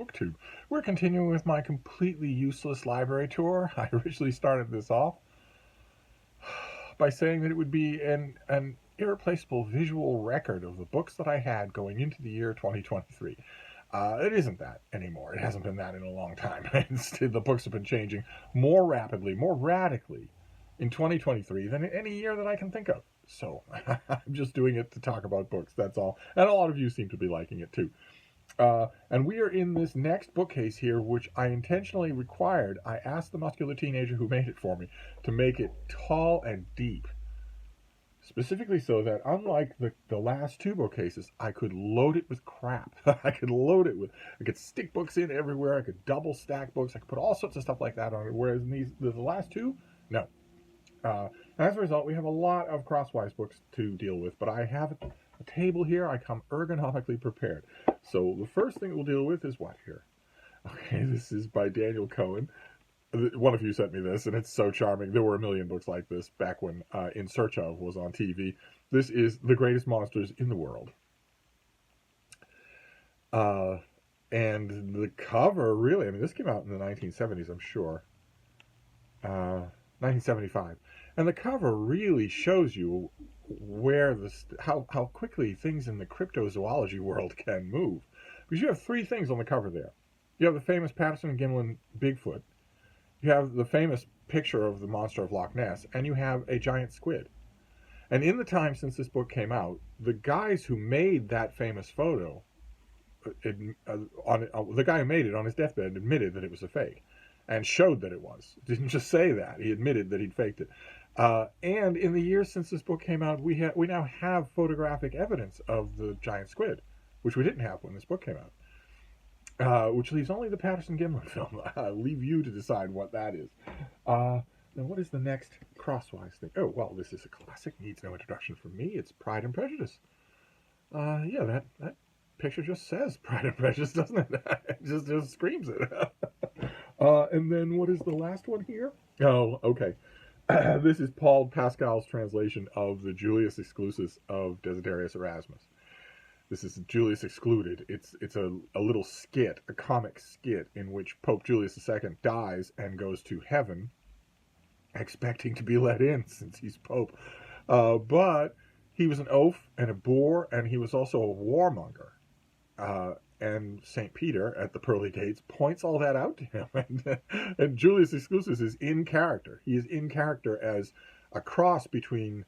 booktube. We're continuing with my completely useless library tour. I originally started this off by saying that it would be an irreplaceable visual record of the books that I had going into the year 2023. It isn't that anymore. It hasn't been that in a long time. Instead, the books have been changing more rapidly, more radically in 2023 than in any year that I can think of. So I'm just doing it to talk about books, that's all. And a lot of you seem to be liking it too. And we are in this next bookcase here, which I intentionally required. I asked the muscular teenager who made it for me to make it tall and deep. Specifically so that, unlike the last two bookcases, I could load it with crap. I could stick books in everywhere. I could double stack books. I could put all sorts of stuff like that on it. Whereas in the last two, no. As a result, we have a lot of crosswise books to deal with, but I have a table here. I come ergonomically prepared. So the first thing we'll deal with is what here? Okay, this is by Daniel Cohen. One of you sent me this, and it's so charming. There were a million books like this back when In Search Of was on TV. This is The Greatest Monsters in the World. And the cover, really, I mean, this came out in the 1970s, I'm sure. 1975. And the cover really shows you where how quickly things in the cryptozoology world can move. Because you have three things on the cover there. You have the famous Patterson and Gimlin Bigfoot. You have the famous picture of the monster of Loch Ness, and you have a giant squid. And in the time since this book came out, the guys who made that famous photo, the guy who made it on his deathbed admitted that it was a fake, and showed that it was. Didn't just say that; he admitted that he'd faked it. And in the years since this book came out, we now have photographic evidence of the giant squid, which we didn't have when this book came out. Which leaves only the Patterson-Gimlin film. I'll leave you to decide what that is. Now, what is the next crosswise thing? Oh, well, this is a classic. Needs no introduction from me. It's Pride and Prejudice. Yeah, that picture just says Pride and Prejudice, doesn't it? It just screams it. And then what is the last one here? Oh, okay. This is Paul Pascal's translation of the Julius Exclusus of Desiderius Erasmus. This is Julius Excluded. It's a little skit, a comic skit, in which Pope Julius II dies and goes to heaven, expecting to be let in since he's Pope. But he was an oaf and a boor, and he was also a warmonger. And St. Peter, at the pearly gates, points all that out to him. And Julius Exclusus is in character. He is in character as a cross between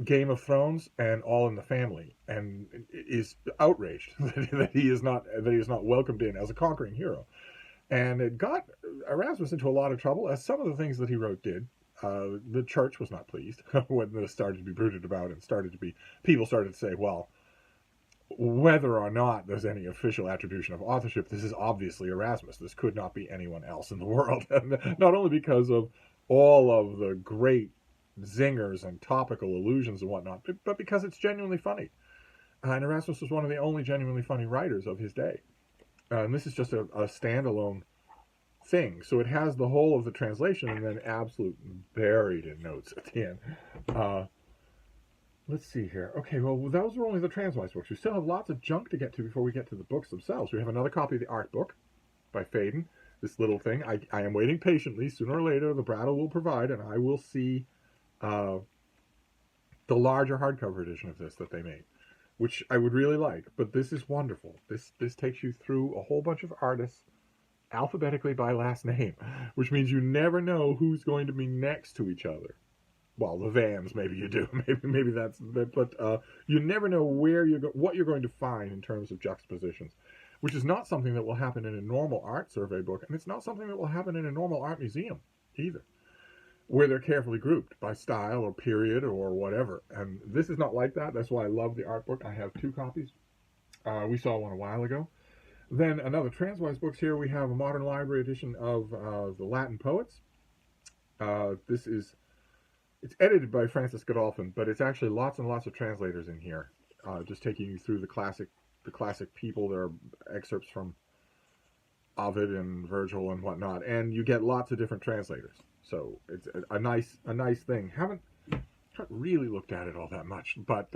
Game of Thrones and All in the Family, and is outraged that he is not welcomed in as a conquering hero. And it got Erasmus into a lot of trouble, as some of the things that he wrote did. The church was not pleased when this started to be bruited about, and people started to say, well, whether or not there's any official attribution of authorship, this is obviously Erasmus. This could not be anyone else in the world. And not only because of all of the great zingers and topical allusions and whatnot, but because it's genuinely funny. And Erasmus was one of the only genuinely funny writers of his day. And this is just a standalone thing. So it has the whole of the translation and then absolute buried in notes at the end. Let's see here. Okay, well, those were only the transwise books. We still have lots of junk to get to before we get to the books themselves. We have another copy of the art book by Faden. This little thing. I am waiting patiently. Sooner or later, the Brattle will provide, and I will see the larger hardcover edition of this that they made, which I would really like. But this is wonderful. This takes you through a whole bunch of artists alphabetically by last name, which means you never know who's going to be next to each other. Well, the Vans, maybe you do. Maybe that's, but you never know what you're going to find in terms of juxtapositions, which is not something that will happen in a normal art survey book, and it's not something that will happen in a normal art museum either, where they're carefully grouped by style or period or whatever. And this is not like that. That's why I love the art book. I have two copies. We saw one a while ago. Then another transwise books here. We have a modern library edition of the Latin poets. It's edited by Francis Godolphin, but it's actually lots and lots of translators in here, just taking you through the classic people. There are excerpts from Ovid and Virgil and whatnot, and you get lots of different translators. So it's a nice thing. haven't really looked at it all that much, but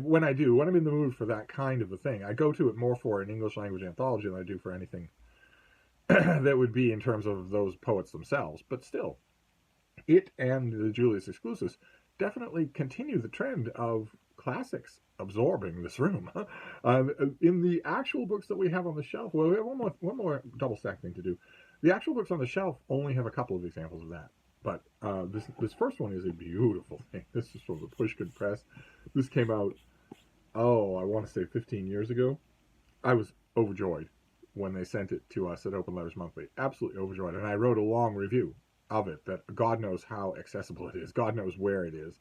when I'm in the mood for that kind of a thing, I go to it more for an English language anthology than I do for anything that would be in terms of those poets themselves. But still, it and the Julius exclusives definitely continue the trend of classics absorbing this room. In the actual books that we have on the shelf, well, we have one more double stack thing to do. The actual books on the shelf only have a couple of examples of that. But this first one is a beautiful thing. This is from the Pushkin Press. This came out, I want to say 15 years ago. I was overjoyed when they sent it to us at Open Letters Monthly. Absolutely overjoyed. And I wrote a long review of it that God knows how accessible it is. God knows where it is.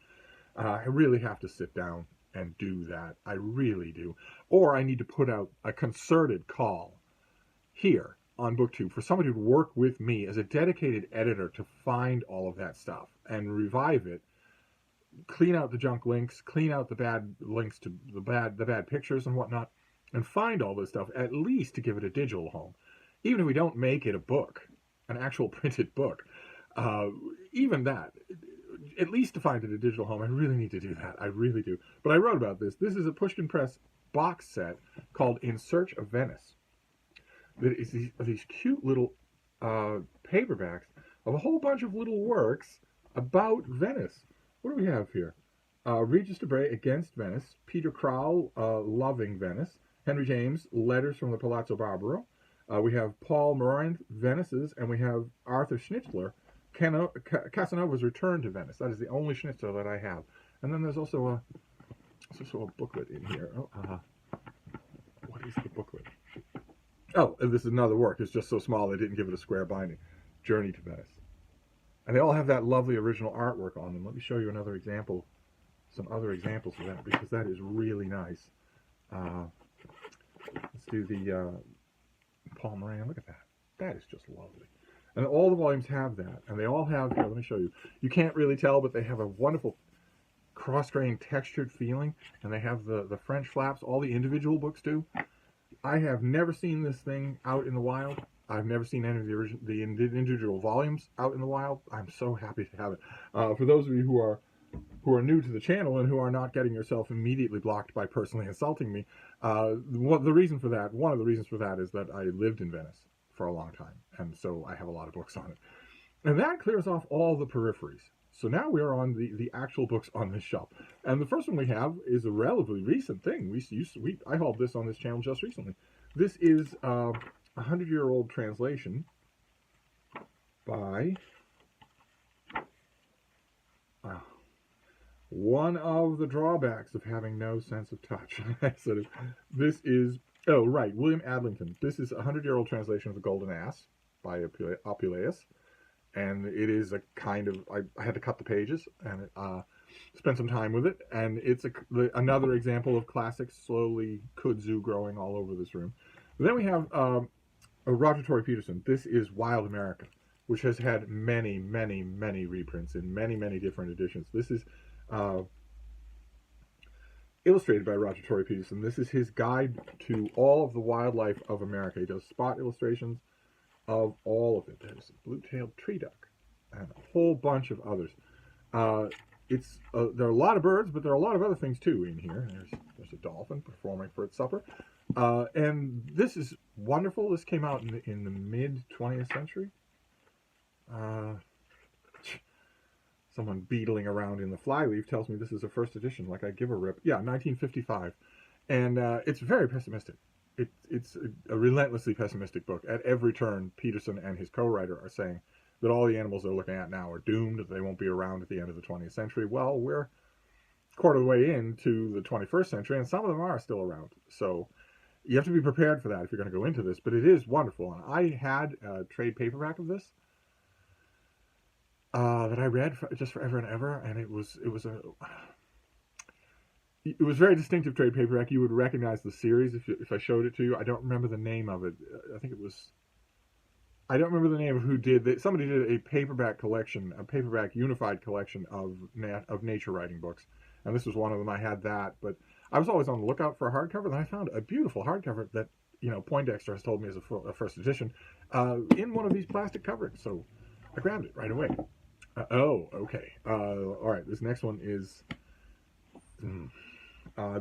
I really have to sit down and do that. I really do. Or I need to put out a concerted call here on BookTube for somebody to work with me as a dedicated editor to find all of that stuff and revive it, clean out the junk links, clean out the bad links to the bad pictures and whatnot, and find all this stuff, at least to give it a digital home. Even if we don't make it a book, an actual printed book, even that, at least to find it a digital home, I really need to do that. I really do. But I wrote about this. This is a Pushkin Press box set called In Search of Venice. That is these cute little paperbacks of a whole bunch of little works about Venice. What do we have here? Regis Debray, Against Venice. Peter Crowell, Loving Venice. Henry James, Letters from the Palazzo Barbaro. We have Paul Morant, Venice's, and we have Arthur Schnitzler, Casanova's Return to Venice. That is the only Schnitzler that I have. And then there's also a booklet in here. What is the booklet? Oh, this is another work. It's just so small they didn't give it a square binding. Journey to Venice. And they all have that lovely original artwork on them. Let me show you another example, some other examples of that, because that is really nice. Let's do the Paul Moran. Look at that. That is just lovely. And all the volumes have that. And they all have, here, let me show you. You can't really tell, but they have a wonderful cross-grained textured feeling. And they have the French flaps. All the individual books do. I have never seen this thing out in the wild. I've never seen any of the individual volumes out in the wild. I'm so happy to have it. For those of you who are new to the channel and who are not getting yourself immediately blocked by personally insulting me, one of the reasons for that is that I lived in Venice for a long time, and so I have a lot of books on it. And that clears off all the peripheries. So now we are on the actual books on this shelf. And the first one we have is a relatively recent thing. I hauled this on this channel just recently. This is a 100-year-old translation by one of the drawbacks of having no sense of touch. This is, William Adlington. This is a 100-year-old translation of The Golden Ass by Apuleius. And it is a kind of, I had to cut the pages and spend some time with it. And it's another example of classics slowly kudzu growing all over this room. But then we have Roger Tory Peterson. This is Wild America, which has had many, many, many reprints in many, many different editions. This is illustrated by Roger Tory Peterson. This is his guide to all of the wildlife of America. He does spot illustrations of all of it. There's a blue-tailed tree duck and a whole bunch of others. There are a lot of birds, but there are a lot of other things too in here. There's a dolphin performing for its supper, and this is wonderful. This came out in the mid 20th century. Someone beetling around in the flyleaf tells me this is a first edition. Like I give a rip. Yeah, 1955, and it's very pessimistic. It's a relentlessly pessimistic book. At every turn, Peterson and his co-writer are saying that all the animals they're looking at now are doomed, that they won't be around at the end of the 20th century. Well, we're a quarter of the way into the 21st century, and some of them are still around. So you have to be prepared for that if you're going to go into this. But it is wonderful. And I had a trade paperback of this that I read just forever and ever, and it was very distinctive trade paperback. You would recognize the series if I showed it to you. I don't remember the name of it. I don't remember the name of who did it. Somebody did a paperback collection, a paperback unified collection of nature writing books. And this was one of them. I had that, but I was always on the lookout for a hardcover. And I found a beautiful hardcover that, Poindexter has told me is a first edition in one of these plastic coverings. So I grabbed it right away. Oh, okay. All right. This next one is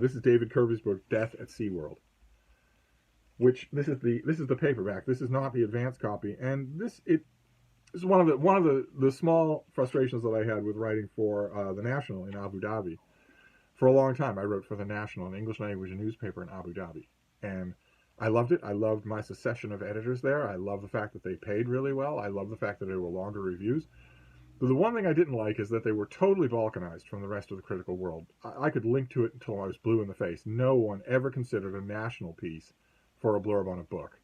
this is David Kirby's book Death at SeaWorld, which this is the paperback. This is not the advanced copy, and this is one of the small frustrations that I had with writing for the National in Abu Dhabi. For a long time, I wrote for the National, an English language newspaper in Abu Dhabi, and I loved it. I loved my succession of editors there. I love the fact that they paid really well. I love the fact that there were longer reviews. But the one thing I didn't like is that they were totally balkanized from the rest of the critical world. I could link to it until I was blue in the face. No one ever considered a national piece for a blurb on a book.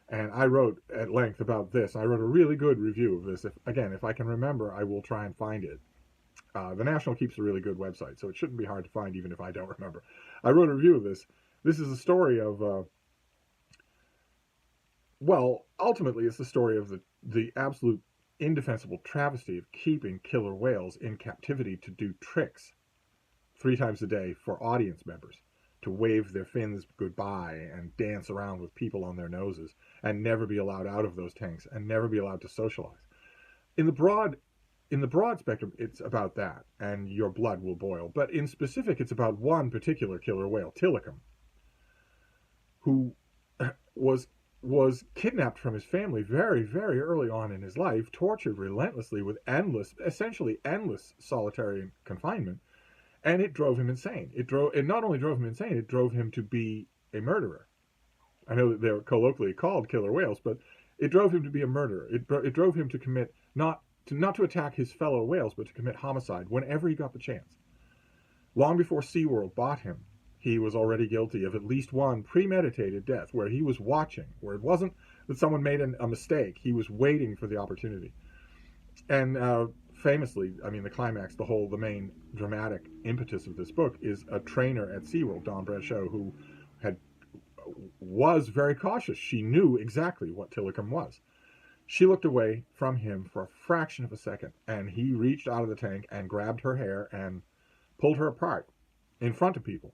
And I wrote at length about this. I wrote a really good review of this. If I can remember, I will try and find it. The National keeps a really good website, so it shouldn't be hard to find even if I don't remember. I wrote a review of this. This is a story of, ultimately it's the story of the absolute indefensible travesty of keeping killer whales in captivity to do tricks 3 times a day for audience members, to wave their fins goodbye and dance around with people on their noses and never be allowed out of those tanks and never be allowed to socialize. In the broad spectrum, it's about that, and your blood will boil. But in specific, it's about one particular killer whale, Tilikum, who was kidnapped from his family very, very early on in his life, tortured relentlessly with essentially endless solitary confinement, and it drove him insane. It not only drove him insane, it drove him to be a murderer. I know that they're colloquially called killer whales, but it drove him to be a murderer. It drove him to commit not to attack his fellow whales, but to commit homicide whenever he got the chance. Long before SeaWorld bought him, he was already guilty of at least one premeditated death where he was watching, where it wasn't that someone made a mistake. He was waiting for the opportunity. And famously, I mean, the climax, the main dramatic impetus of this book is a trainer at SeaWorld, Dawn Brancheau, who was very cautious. She knew exactly what Tilikum was. She looked away from him for a fraction of a second, and he reached out of the tank and grabbed her hair and pulled her apart in front of people.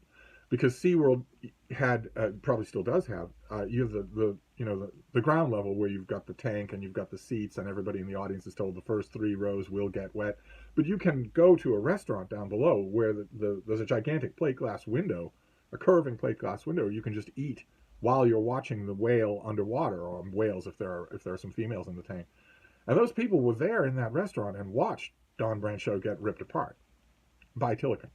Because SeaWorld had, probably still does have, you have the ground level where you've got the tank and you've got the seats and everybody in the audience is told the first 3 rows will get wet. But you can go to a restaurant down below where there's a gigantic plate glass window, a curving plate glass window. You can just eat while you're watching the whale underwater, or whales if there are some females in the tank. And those people were there in that restaurant and watched Dawn Brancheau get ripped apart by Tilikum.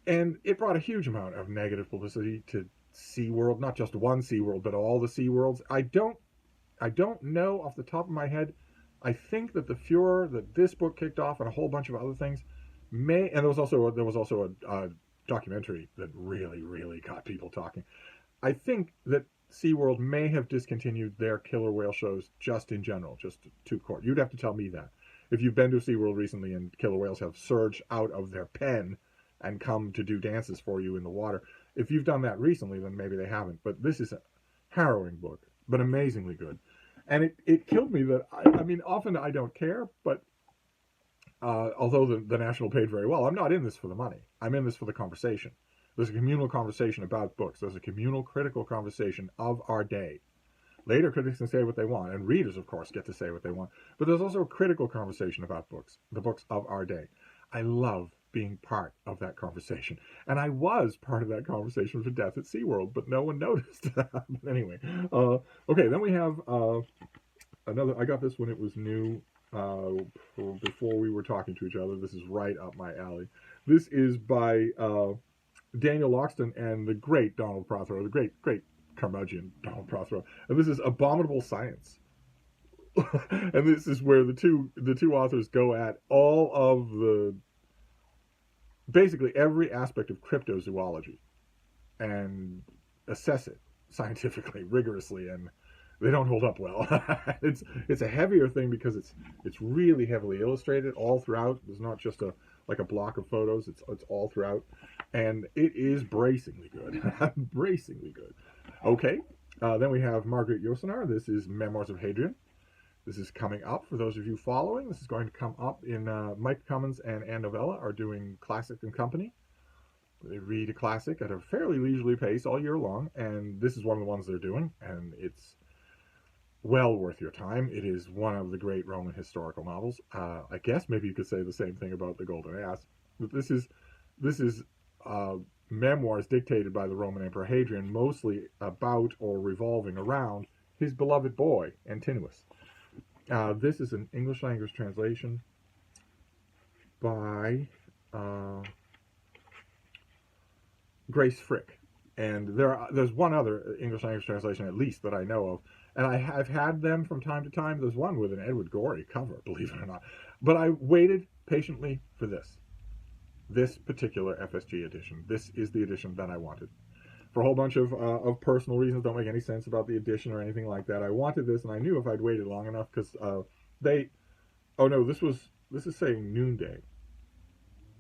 And it brought a huge amount of negative publicity to SeaWorld, not just one SeaWorld, but all the SeaWorlds. I don't know off the top of my head. I think that the furor that this book kicked off and a whole bunch of other things and there was also a documentary that really, really got people talking. I think that SeaWorld may have discontinued their killer whale shows just in general, just to court. You'd have to tell me that. If you've been to SeaWorld recently and killer whales have surged out of their pen and come to do dances for you in the water. If you've done that recently, then maybe they haven't. But this is a harrowing book, but amazingly good. And it killed me that, I mean, often I don't care, but although the National paid very well, I'm not in this for the money. I'm in this for the conversation. There's a communal conversation about books. There's a communal critical conversation of our day. Later, critics can say what they want, and readers, of course, get to say what they want. But there's also a critical conversation about books, the books of our day. I love being part of that conversation. And I was part of that conversation for Death at SeaWorld, but no one noticed that. But anyway, okay, then we have another. I got this when it was new, before we were talking to each other. This is right up my alley. This is by Daniel Loxton and the great Donald Prothero, the great curmudgeon Donald Prothero. And this is Abominable Science. And this is where the two authors go at all of basically every aspect of cryptozoology and assess it scientifically, rigorously, and they don't hold up well. It's a heavier thing because it's really heavily illustrated all throughout. There's not just a block of photos. It's all throughout, and it is bracingly good. Bracingly good. Okay, then we have Margaret Yourcenar. This is Memoirs of Hadrian. This is coming up for those of you following. This is going to come up in Mike Cummins and Ann Novella are doing Classic and Company. They read a classic at a fairly leisurely pace all year long, and this is one of the ones they're doing, and well worth your time. It is one of the great Roman historical novels. I guess maybe you could say the same thing about The Golden Ass. But this is uh, memoirs dictated by the Roman Emperor Hadrian, mostly about or revolving around his beloved boy Antinous. This is an English language translation by uh, Grace Frick, and there's one other English language translation at least that I know of, and I've had them from time to time. There's one with an Edward Gorey cover, believe it or not, but I waited patiently for this particular FSG edition. This is the edition that I wanted for a whole bunch of personal reasons. Don't make any sense about the edition or anything like that. I wanted this, and I knew if I'd waited long enough, because they. Oh no, this is saying Noonday,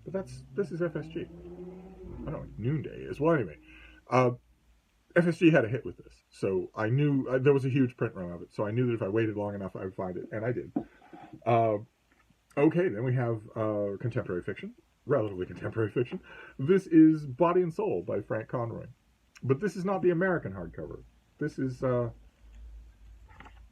but this is FSG. I don't know, Noonday is. Well, anyway, uh, FSG had a hit with this, so I knew there was a huge print run of it. So I knew that if I waited long enough, I would find it, and I did. Uh, okay, then we have contemporary fiction, relatively contemporary fiction. This is Body and Soul by Frank Conroy, but this is not the American hardcover. This is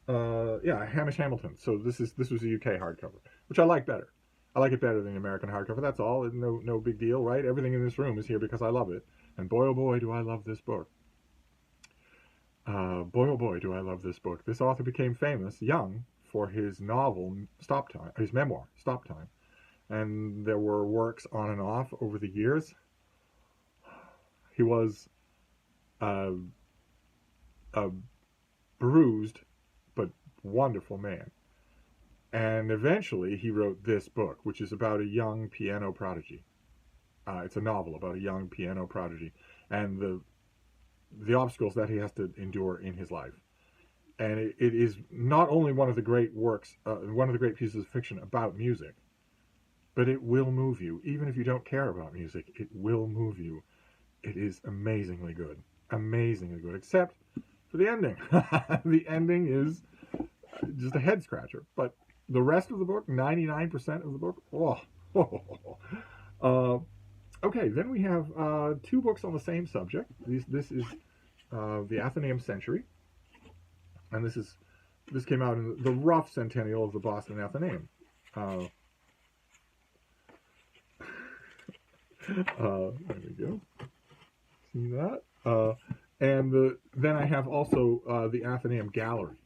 yeah, Hamish Hamilton. So this was a UK hardcover, which I like better. I like it better than the American hardcover. That's all. No big deal, right? Everything in this room is here because I love it. And boy, oh boy, do I love this book. Boy, oh boy, do I love this book. This author became famous young for his novel, Stop Time, his memoir, Stop Time. And there were works on and off over the years. He was a bruised but wonderful man. And eventually he wrote this book, which is about a young piano prodigy. It's a novel about a young piano prodigy and the obstacles that he has to endure in his life. And it is not only one of the great works, one of the great pieces of fiction about music, but it will move you. Even if you don't care about music, it will move you. It is amazingly good. Amazingly good, except for the ending. The ending is just a head scratcher. But the rest of the book, 99% of the book, okay, then we have two books on the same subject. This is the Athenaeum Century, and this came out in the rough centennial of the Boston Athenaeum. There we go. See that? And then I have also the Athenaeum Gallery.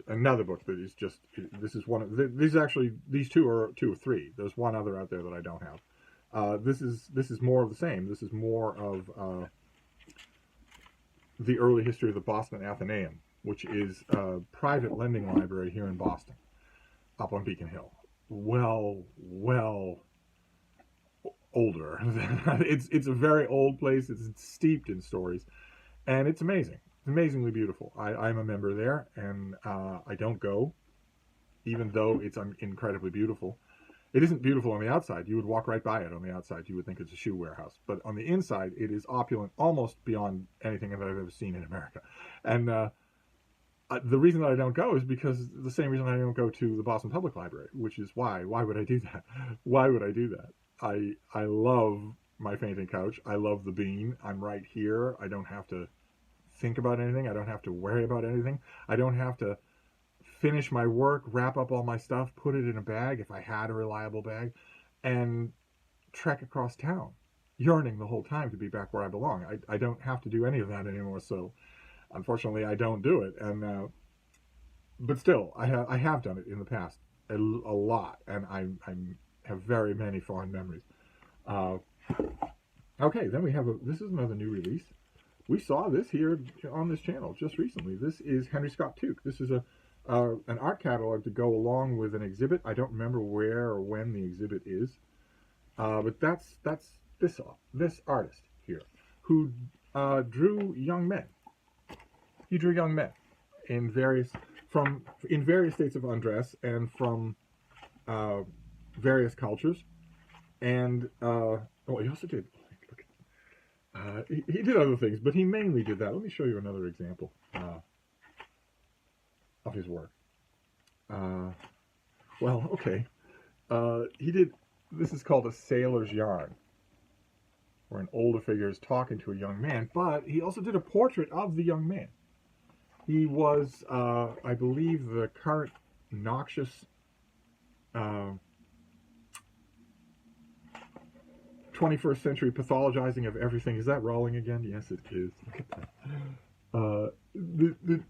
Another book that is just, this is one of these, actually these two or three. There's one other out there that I don't have. This is more of the same. This is more of the early history of the Boston Athenaeum, which is a private lending library here in Boston, up on Beacon Hill. Well older. It's a very old place. It's steeped in stories, and it's amazing. It's amazingly beautiful. I'm a member there, and I don't go, even though it's incredibly beautiful. It isn't beautiful on the outside. You would walk right by it on the outside. You would think it's a shoe warehouse. But on the inside, it is opulent, almost beyond anything that I've ever seen in America. And the reason that I don't go is because the same reason I don't go to the Boston Public Library, which is why. Why would I do that? Why would I do that? I love my fainting couch. I love the bean. I'm right here. I don't have to think about anything. I don't have to worry about anything. I don't have to finish my work, wrap up all my stuff, put it in a bag if I had a reliable bag, and trek across town, yearning the whole time to be back where I belong. I don't have to do any of that anymore, so unfortunately I don't do it. And but still, I have done it in the past a lot, and I have very many fond memories. Okay, then we have this is another new release. We saw this here on this channel just recently. This is Henry Scott Tuke. This is an art catalog to go along with an exhibit. I don't remember where or when the exhibit is, but that's this artist here who drew young men. He drew young men in various states of undress and from various cultures, and he also did. He did other things, but he mainly did that. Let me show you another example of his work. Well, okay. He did. This is called A Sailor's Yarn, where an older figure is talking to a young man. But he also did a portrait of the young man. He was, I believe, the current noxious uh, 21st century pathologizing of everything. Is that Rowling again? Yes, it is. Look at that.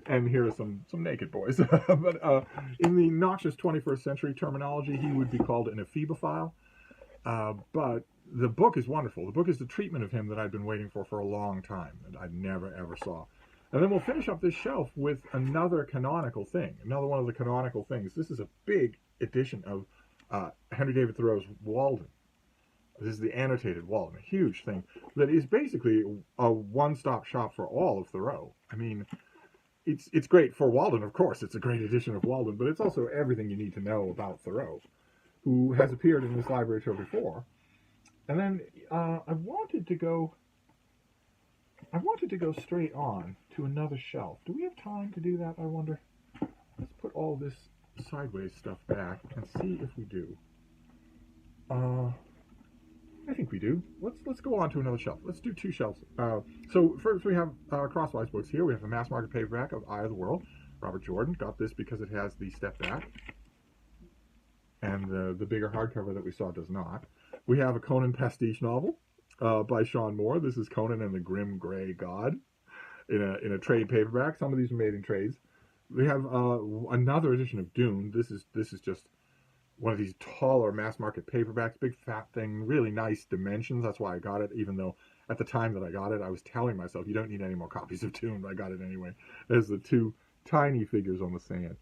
And here are some naked boys. But in the noxious 21st century terminology, he would be called an ephebophile. But the book is wonderful. The book is the treatment of him that I've been waiting for a long time, that I never ever saw. And then we'll finish up this shelf with another canonical thing, another one of the canonical things. This is a big edition of Henry David Thoreau's Walden. This is the annotated Walden, a huge thing that is basically a one-stop shop for all of Thoreau. I mean, it's great for Walden, of course. It's a great edition of Walden, but it's also everything you need to know about Thoreau, who has appeared in this library show before. And then I wanted to go straight on to another shelf. Do we have time to do that, I wonder? Let's put all this sideways stuff back and see if we do. I think we do. Let's go on to another shelf. Let's do two shelves. So first we have crosswise books here. We have the mass market paperback of Eye of the World. Robert Jordan got this because it has the step back, and the bigger hardcover that we saw does not. We have a Conan pastiche novel by Sean Moore. This is Conan and the Grim Grey God in a trade paperback. Some of these are made in trades. We have another edition of Dune. This is just one of these taller mass market paperbacks, big fat thing, really nice dimensions. That's why I got it, even though at the time that I got it, I was telling myself, you don't need any more copies of Dune, but I got it anyway. There's the two tiny figures on the sand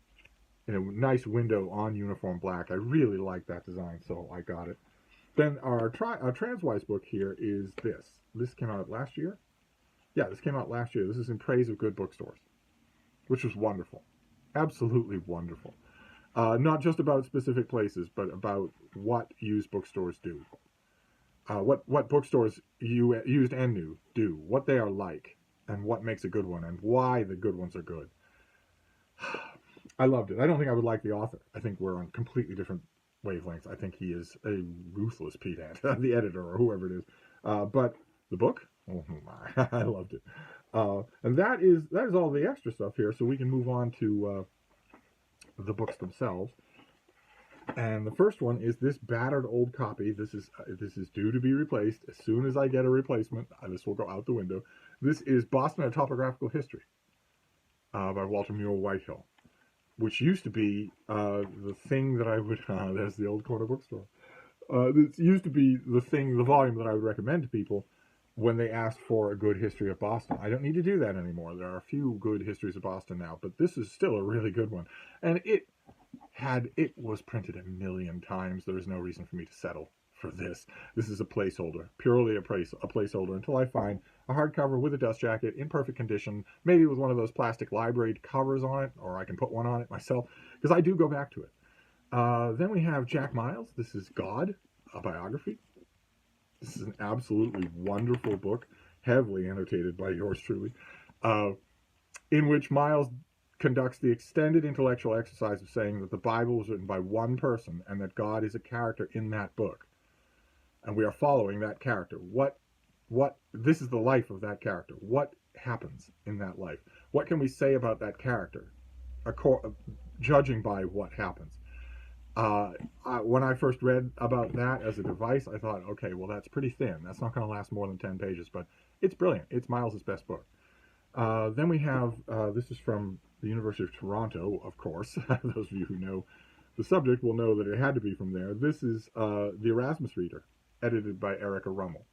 in a nice window on uniform black. I really like that design, so I got it. Then our Transwise book here is this. This came out last year? Yeah, this came out last year. This is In Praise of Good Bookstores, which was wonderful. Absolutely wonderful. Not just about specific places, but about what used bookstores do. What bookstores used and new do, what they are like, and what makes a good one, and why the good ones are good. I loved it. I don't think I would like the author. I think we're on completely different wavelengths. I think he is a ruthless pedant, the editor or whoever it is. But the book, oh my, I loved it. And that is all the extra stuff here. So we can move on to the books themselves. And the first one is this battered old copy. This is due to be replaced as soon as I get a replacement. This will go out the window. This is Boston: A Topographical History by Walter Muir Whitehill, which used to be the thing that I would. There's the old corner bookstore. This used to be the volume that I would recommend to people when they asked for a good history of Boston. I don't need to do that anymore. There are a few good histories of Boston now, but this is still a really good one. And it was printed a million times. There is no reason for me to settle for this. This is a placeholder, purely a placeholder until I find a hardcover with a dust jacket in perfect condition, maybe with one of those plastic library covers on it, or I can put one on it myself, because I do go back to it. Then we have Jack Miles. This is God, a biography. This is an absolutely wonderful book, heavily annotated by yours truly, in which Miles conducts the extended intellectual exercise of saying that the Bible was written by one person and that God is a character in that book. And we are following that character. This is the life of that character. What happens in that life? What can we say about that character, judging by what happens? When I first read about that as a device, I thought, okay, well, that's pretty thin. That's not going to last more than 10 pages, but it's brilliant. It's Miles' best book. Then we have, this is from the University of Toronto, of course. Those of you who know the subject will know that it had to be from there. This is The Erasmus Reader, edited by Erica Rummel.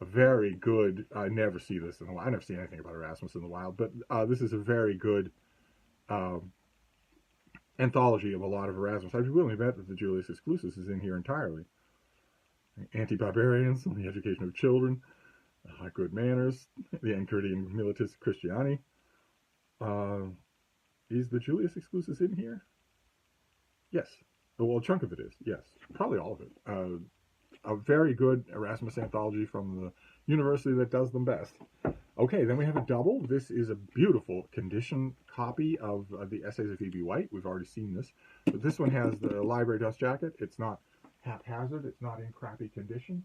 A very good, I never see this in the wild. I never see anything about Erasmus in the wild, but this is a very good anthology of a lot of Erasmus. I'd be willing to bet that the Julius Exclusus is in here entirely. Anti-Barbarians, The Education of Children, Good Manners, The Enchiridion Militis Christiani. Is the Julius Exclusus in here? Yes. Well, a chunk of it is, yes. Probably all of it. A very good Erasmus anthology from the university that does them best. Okay, then we have a double. This is a beautiful condition copy of the Essays of E.B. White. We've already seen this. But this one has the library dust jacket. It's not haphazard. It's not in crappy condition.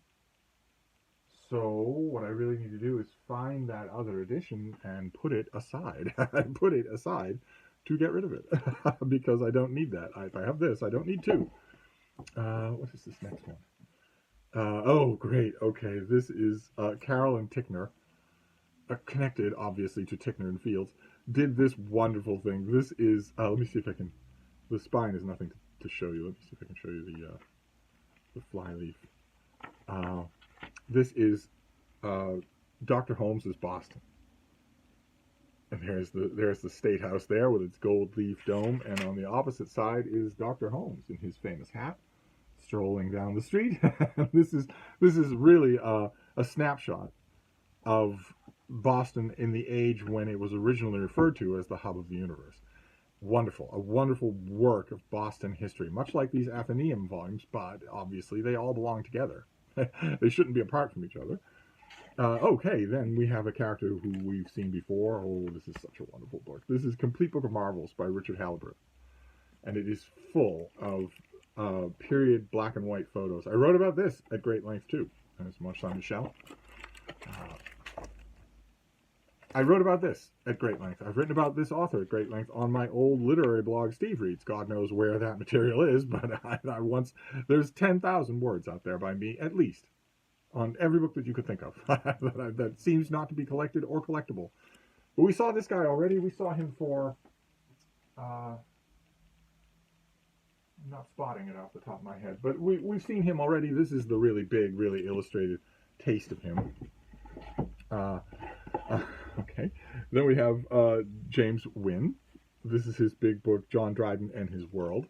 So what I really need to do is find that other edition and put it aside. Put it aside to get rid of it because I don't need that. If I have this, I don't need two. What is this next one? Oh, great. Okay, this is Carol and Tickner, connected obviously to Tickner and Fields, did this wonderful thing. This is, let me see if I can, the spine is nothing to show you. Let me see if I can show you the flyleaf. This is Dr. Holmes's Boston. And there's the State House there with its gold leaf dome, and on the opposite side is Dr. Holmes in his famous hat, strolling down the street. This is really a snapshot of Boston in the age when it was originally referred to as the hub of the universe. Wonderful, a wonderful work of Boston history, much like these Athenaeum volumes, but obviously they all belong together. They shouldn't be apart from each other. Okay, then we have a character who we've seen before. Oh, this is such a wonderful book. This is Complete Book of Marvels by Richard Halliburton, and it is full of period black and white photos. I wrote about this at great length too, as much on Michelle. I wrote about this at great length. I've written about this author at great length on my old literary blog, Steve Reads. God knows where that material is, but there's 10,000 words out there by me, at least, on every book that you could think of that seems not to be collected or collectible. But we saw this guy already. We saw him for, I'm not spotting it off the top of my head, but we've seen him already. This is the really big, really illustrated taste of him. Okay, then we have James Wynne. This is his big book, John Dryden and His World.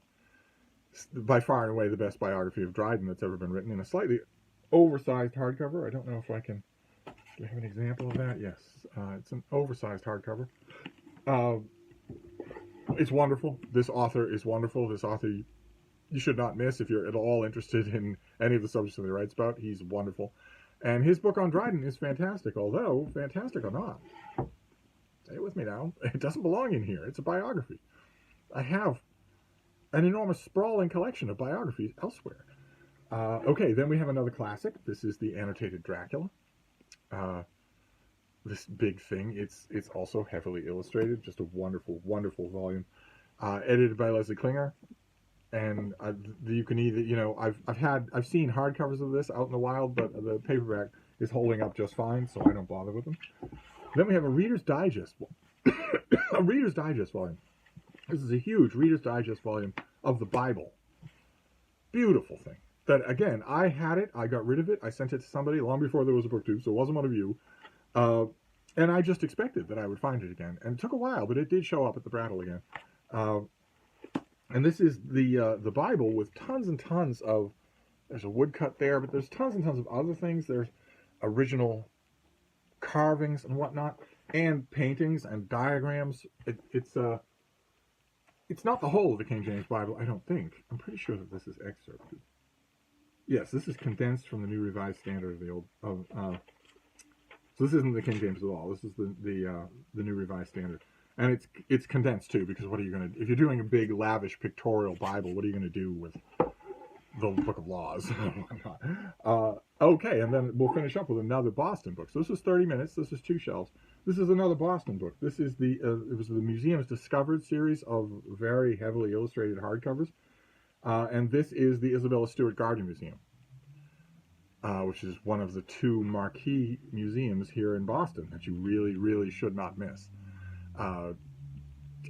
By far and away the best biography of Dryden that's ever been written, in a slightly oversized hardcover. I don't know if I can... Do I have an example of that? Yes. It's an oversized hardcover. It's wonderful. This author is wonderful. This author you should not miss if you're at all interested in any of the subjects that he writes about. He's wonderful. And his book on Dryden is fantastic, although, fantastic or not, say it with me now, it doesn't belong in here. It's a biography. I have an enormous sprawling collection of biographies elsewhere. Okay, then we have another classic. This is the Annotated Dracula. This big thing. It's also heavily illustrated. Just a wonderful, wonderful volume. Edited by Leslie Klinger. And you can either, I've seen hardcovers of this out in the wild, but the paperback is holding up just fine, so I don't bother with them. Then we have a Reader's Digest, a Reader's Digest volume. This is a huge Reader's Digest volume of the Bible. Beautiful thing. That again, I had it, I got rid of it, I sent it to somebody long before there was a booktube, so it wasn't one of you. And I just expected that I would find it again, and it took a while, but it did show up at the Brattle again. And this is the Bible with tons and tons of, there's a woodcut there, but there's tons and tons of other things. There's original carvings and whatnot, and paintings and diagrams. It's not the whole of the King James Bible, I don't think. I'm pretty sure that this is excerpted. Yes, this is condensed from the New Revised Standard of the old. So this isn't the King James at all. This is the New Revised Standard. And it's condensed too, because what are you going to... If you're doing a big, lavish, pictorial Bible, what are you going to do with the Book of Laws? Okay, and then we'll finish up with another Boston book. So this is 30 minutes. This is 2 shelves. This is another Boston book. This is it was the Museum's Discovered series of very heavily illustrated hardcovers. And this is the Isabella Stewart Gardner Museum, which is one of the 2 marquee museums here in Boston that you really, really should not miss.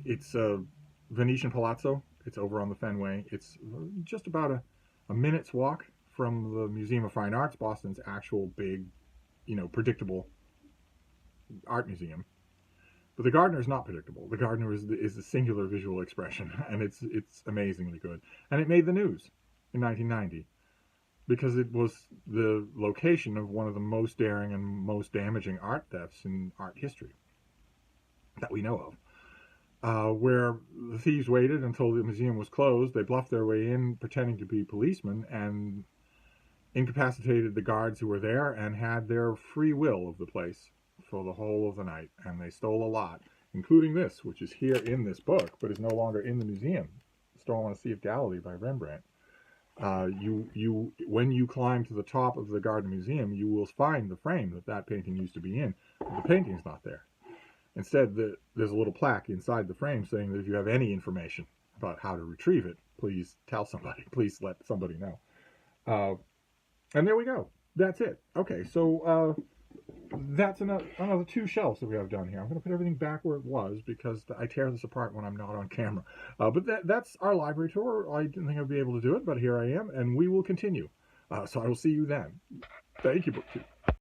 It's a Venetian Palazzo. It's over on the Fenway. It's just about a minute's walk from the Museum of Fine Arts, Boston's actual big, predictable art museum. But the Gardner is not predictable. The Gardner is the singular visual expression, and it's amazingly good. And it made the news in 1990 because it was the location of one of the most daring and most damaging art thefts in art history that we know of, where the thieves waited until the museum was closed. They bluffed their way in, pretending to be policemen, and incapacitated the guards who were there and had their free will of the place for the whole of the night. And they stole a lot, including this, which is here in this book, but is no longer in the museum. Storm on the Sea of Galilee by Rembrandt. When you climb to the top of the Garden Museum, you will find the frame that painting used to be in. But the painting's not there. Instead, there's a little plaque inside the frame saying that if you have any information about how to retrieve it, please tell somebody. Please let somebody know. Uh, and there we go. That's it. Okay, so that's another two shelves that we have done here. I'm going to put everything back where it was because I tear this apart when I'm not on camera. But that's our library tour. I didn't think I'd be able to do it, but here I am, and we will continue. So I will see you then. Thank you, BookTube.